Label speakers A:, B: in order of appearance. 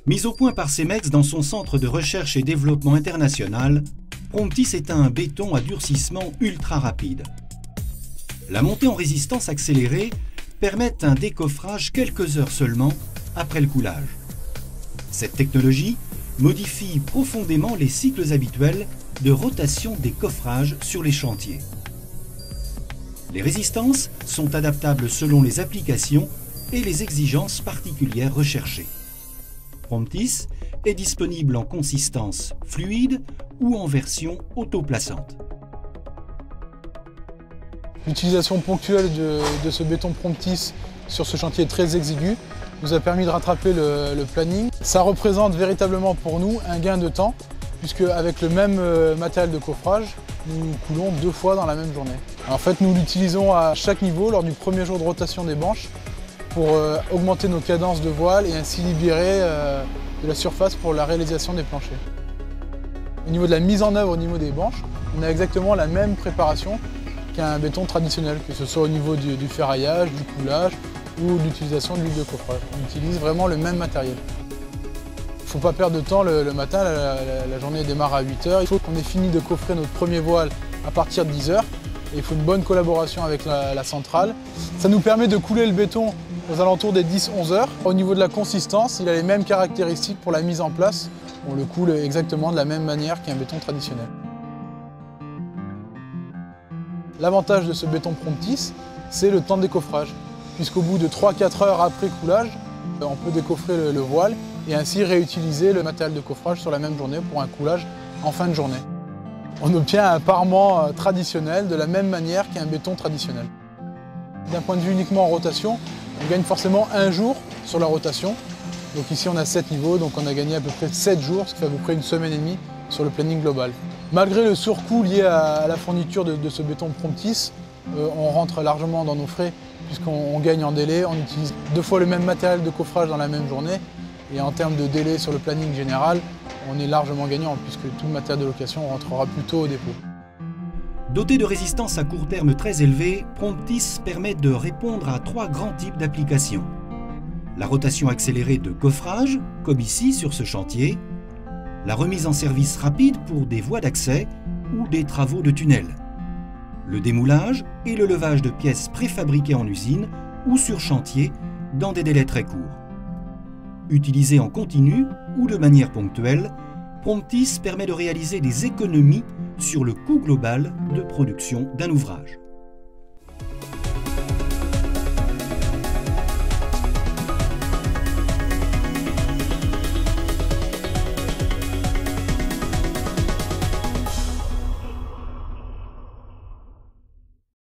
A: Mis au point par Cemex dans son centre de recherche et développement international, Promptis est un béton à durcissement ultra rapide. La montée en résistance accélérée permet un décoffrage quelques heures seulement après le coulage. Cette technologie modifie profondément les cycles habituels de rotation des coffrages sur les chantiers. Les résistances sont adaptables selon les applications et les exigences particulières recherchées. Promptis est disponible en consistance fluide ou en version autoplaçante.
B: L'utilisation ponctuelle de ce béton Promptis sur ce chantier très exigu nous a permis de rattraper le planning. Ça représente véritablement pour nous un gain de temps, puisque avec le même matériel de coffrage, nous coulons 2 fois dans la même journée. En fait, nous l'utilisons à chaque niveau lors du premier jour de rotation des banches pour augmenter nos cadences de voile et ainsi libérer de la surface pour la réalisation des planchers. Au niveau de la mise en œuvre au niveau des banches, on a exactement la même préparation qu'un béton traditionnel, que ce soit au niveau du ferraillage, du coulage ou de l'utilisation de l'huile de coffrage. On utilise vraiment le même matériel. Il ne faut pas perdre de temps le matin, la journée démarre à 8 h. Il faut qu'on ait fini de coffrer notre premier voile à partir de 10 h. Et il faut une bonne collaboration avec la centrale. Ça nous permet de couler le béton aux alentours des 10-11 h. Au niveau de la consistance, il a les mêmes caractéristiques pour la mise en place. On le coule exactement de la même manière qu'un béton traditionnel. L'avantage de ce béton Promptis, c'est le temps de décoffrage, puisqu'au bout de 3-4 heures après coulage, on peut décoffrer le voile et ainsi réutiliser le matériel de coffrage sur la même journée pour un coulage en fin de journée. On obtient un parement traditionnel de la même manière qu'un béton traditionnel. D'un point de vue uniquement en rotation, on gagne forcément 1 jour sur la rotation. Donc ici on a 7 niveaux, donc on a gagné à peu près 7 jours, ce qui fait à peu près 1 semaine et demie sur le planning global. Malgré le surcoût lié à la fourniture de ce béton Promptis, on rentre largement dans nos frais puisqu'on gagne en délai, on utilise 2 fois le même matériel de coffrage dans la même journée et en termes de délai sur le planning général, on est largement gagnant puisque tout le matériel de location rentrera plus tôt au dépôt.
A: Doté de résistance à court terme très élevée, Promptis permet de répondre à 3 grands types d'applications. La rotation accélérée de coffrage, comme ici sur ce chantier, la remise en service rapide pour des voies d'accès ou des travaux de tunnel, le démoulage et le levage de pièces préfabriquées en usine ou sur chantier dans des délais très courts. Utilisé en continu ou de manière ponctuelle, Promptis permet de réaliser des économies sur le coût global de production d'un ouvrage.